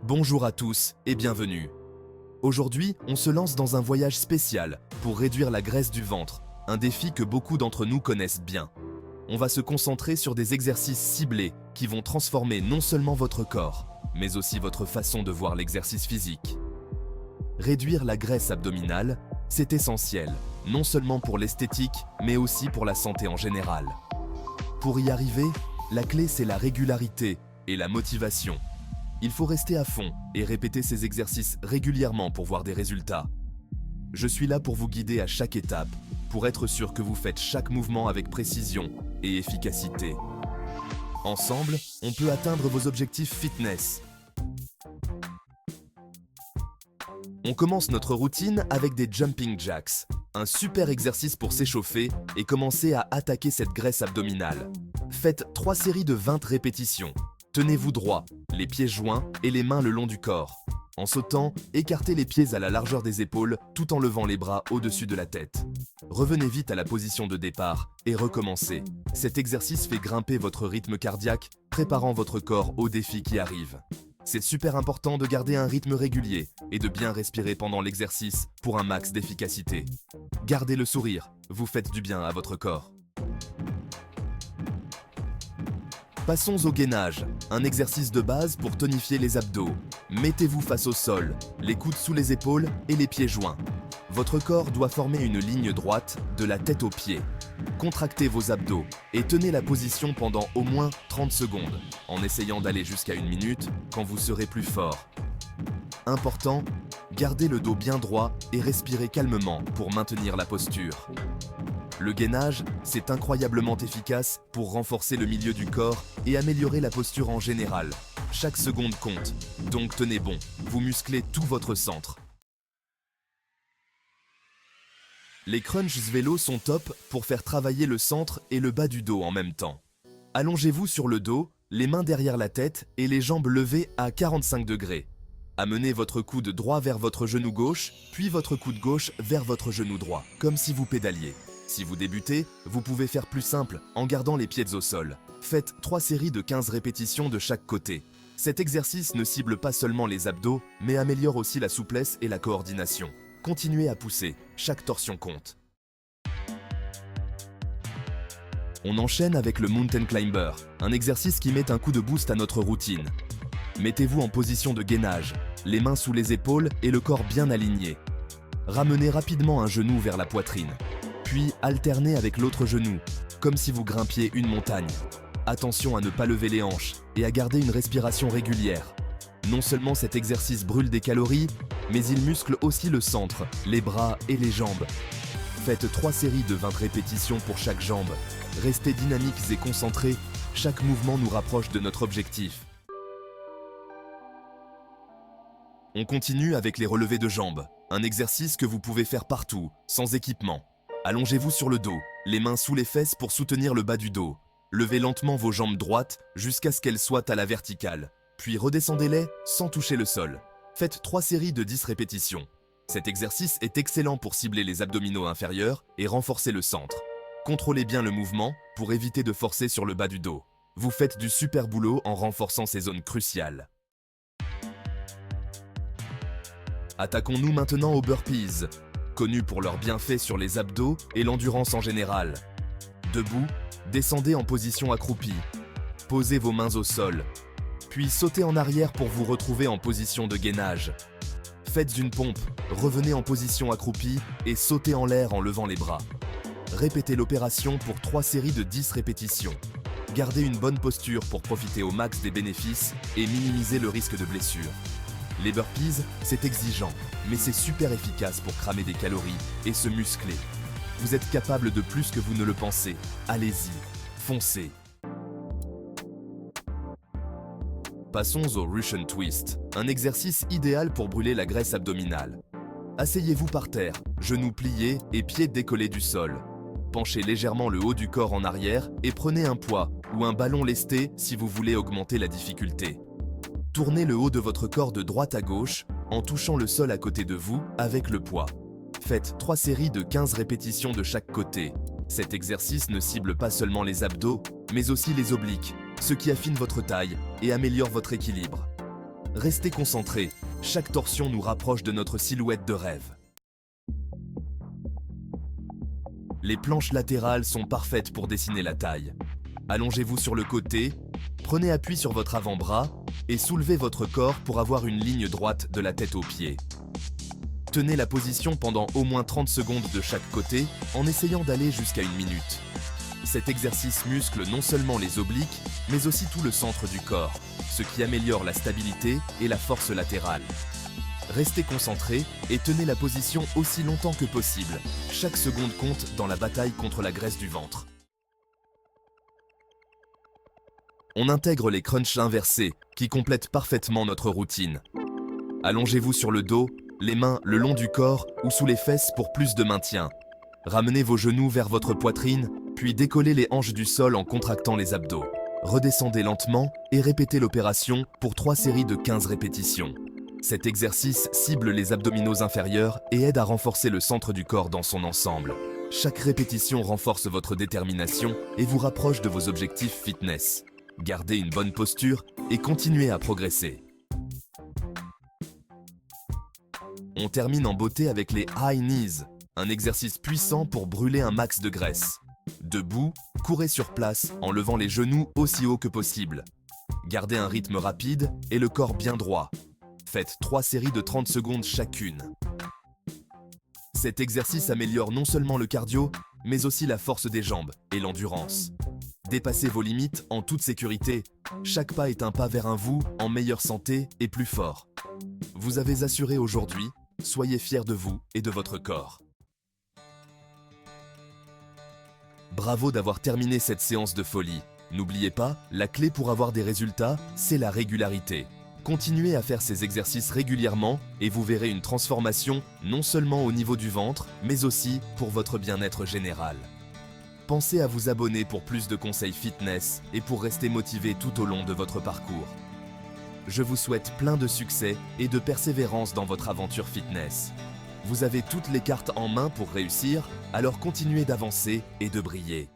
Bonjour à tous et bienvenue. Aujourd'hui, on se lance dans un voyage spécial pour réduire la graisse du ventre, un défi que beaucoup d'entre nous connaissent bien. On va se concentrer sur des exercices ciblés qui vont transformer non seulement votre corps, mais aussi votre façon de voir l'exercice physique. Réduire la graisse abdominale, c'est essentiel, non seulement pour l'esthétique, mais aussi pour la santé en général. Pour y arriver, la clé c'est la régularité et la motivation. Il faut rester à fond et répéter ces exercices régulièrement pour voir des résultats. Je suis là pour vous guider à chaque étape, pour être sûr que vous faites chaque mouvement avec précision et efficacité. Ensemble, on peut atteindre vos objectifs fitness. On commence notre routine avec des jumping jacks, un super exercice pour s'échauffer et commencer à attaquer cette graisse abdominale. Faites 3 séries de 20 répétitions. Tenez-vous droit, les pieds joints et les mains le long du corps. En sautant, écartez les pieds à la largeur des épaules tout en levant les bras au-dessus de la tête. Revenez vite à la position de départ et recommencez. Cet exercice fait grimper votre rythme cardiaque, préparant votre corps aux défis qui arrivent. C'est super important de garder un rythme régulier et de bien respirer pendant l'exercice pour un max d'efficacité. Gardez le sourire, vous faites du bien à votre corps. Passons au gainage, un exercice de base pour tonifier les abdos. Mettez-vous face au sol, les coudes sous les épaules et les pieds joints. Votre corps doit former une ligne droite de la tête aux pieds. Contractez vos abdos et tenez la position pendant au moins 30 secondes, en essayant d'aller jusqu'à 1 minute quand vous serez plus fort. Important, gardez le dos bien droit et respirez calmement pour maintenir la posture. Le gainage, c'est incroyablement efficace pour renforcer le milieu du corps et améliorer la posture en général. Chaque seconde compte, donc tenez bon, vous musclez tout votre centre. Les crunchs vélo sont top pour faire travailler le centre et le bas du dos en même temps. Allongez-vous sur le dos, les mains derrière la tête et les jambes levées à 45 degrés. Amenez votre coude droit vers votre genou gauche, puis votre coude gauche vers votre genou droit, comme si vous pédaliez. Si vous débutez, vous pouvez faire plus simple en gardant les pieds au sol. Faites 3 séries de 15 répétitions de chaque côté. Cet exercice ne cible pas seulement les abdos, mais améliore aussi la souplesse et la coordination. Continuez à pousser, chaque torsion compte. On enchaîne avec le Mountain Climber, un exercice qui met un coup de boost à notre routine. Mettez-vous en position de gainage, les mains sous les épaules et le corps bien aligné. Ramenez rapidement un genou vers la poitrine. Puis alternez avec l'autre genou, comme si vous grimpiez une montagne. Attention à ne pas lever les hanches et à garder une respiration régulière. Non seulement cet exercice brûle des calories, mais il muscle aussi le centre, les bras et les jambes. Faites 3 séries de 20 répétitions pour chaque jambe. Restez dynamiques et concentrés, chaque mouvement nous rapproche de notre objectif. On continue avec les relevés de jambes, un exercice que vous pouvez faire partout, sans équipement. Allongez-vous sur le dos, les mains sous les fesses pour soutenir le bas du dos. Levez lentement vos jambes droites jusqu'à ce qu'elles soient à la verticale. Puis redescendez-les sans toucher le sol. Faites 3 séries de 10 répétitions. Cet exercice est excellent pour cibler les abdominaux inférieurs et renforcer le centre. Contrôlez bien le mouvement pour éviter de forcer sur le bas du dos. Vous faites du super boulot en renforçant ces zones cruciales. Attaquons-nous maintenant aux burpees, connus pour leurs bienfaits sur les abdos et l'endurance en général. Debout, descendez en position accroupie. Posez vos mains au sol, puis sautez en arrière pour vous retrouver en position de gainage. Faites une pompe, revenez en position accroupie et sautez en l'air en levant les bras. Répétez l'opération pour 3 séries de 10 répétitions. Gardez une bonne posture pour profiter au max des bénéfices et minimiser le risque de blessure. Les burpees, c'est exigeant, mais c'est super efficace pour cramer des calories et se muscler. Vous êtes capable de plus que vous ne le pensez. Allez-y, foncez. Passons au Russian Twist, un exercice idéal pour brûler la graisse abdominale. Asseyez-vous par terre, genoux pliés et pieds décollés du sol. Penchez légèrement le haut du corps en arrière et prenez un poids ou un ballon lesté si vous voulez augmenter la difficulté. Tournez le haut de votre corps de droite à gauche en touchant le sol à côté de vous avec le poids. Faites 3 séries de 15 répétitions de chaque côté. Cet exercice ne cible pas seulement les abdos, mais aussi les obliques, ce qui affine votre taille et améliore votre équilibre. Restez concentrés, chaque torsion nous rapproche de notre silhouette de rêve. Les planches latérales sont parfaites pour dessiner la taille. Allongez-vous sur le côté, prenez appui sur votre avant-bras et soulevez votre corps pour avoir une ligne droite de la tête aux pieds. Tenez la position pendant au moins 30 secondes de chaque côté en essayant d'aller jusqu'à 1 minute. Cet exercice muscle non seulement les obliques, mais aussi tout le centre du corps, ce qui améliore la stabilité et la force latérale. Restez concentrés et tenez la position aussi longtemps que possible. Chaque seconde compte dans la bataille contre la graisse du ventre. On intègre les crunchs inversés qui complètent parfaitement notre routine. Allongez-vous sur le dos, les mains le long du corps ou sous les fesses pour plus de maintien. Ramenez vos genoux vers votre poitrine, puis décollez les hanches du sol en contractant les abdos. Redescendez lentement et répétez l'opération pour 3 séries de 15 répétitions. Cet exercice cible les abdominaux inférieurs et aide à renforcer le centre du corps dans son ensemble. Chaque répétition renforce votre détermination et vous rapproche de vos objectifs fitness. Gardez une bonne posture et continuez à progresser. On termine en beauté avec les high knees, un exercice puissant pour brûler un max de graisse. Debout, courez sur place en levant les genoux aussi haut que possible. Gardez un rythme rapide et le corps bien droit. Faites 3 séries de 30 secondes chacune. Cet exercice améliore non seulement le cardio, mais aussi la force des jambes et l'endurance. Dépassez vos limites en toute sécurité. Chaque pas est un pas vers un vous en meilleure santé et plus fort. Vous avez assuré aujourd'hui, soyez fiers de vous et de votre corps. Bravo d'avoir terminé cette séance de folie. N'oubliez pas, la clé pour avoir des résultats, c'est la régularité. Continuez à faire ces exercices régulièrement et vous verrez une transformation non seulement au niveau du ventre, mais aussi pour votre bien-être général. Pensez à vous abonner pour plus de conseils fitness et pour rester motivé tout au long de votre parcours. Je vous souhaite plein de succès et de persévérance dans votre aventure fitness. Vous avez toutes les cartes en main pour réussir, alors continuez d'avancer et de briller.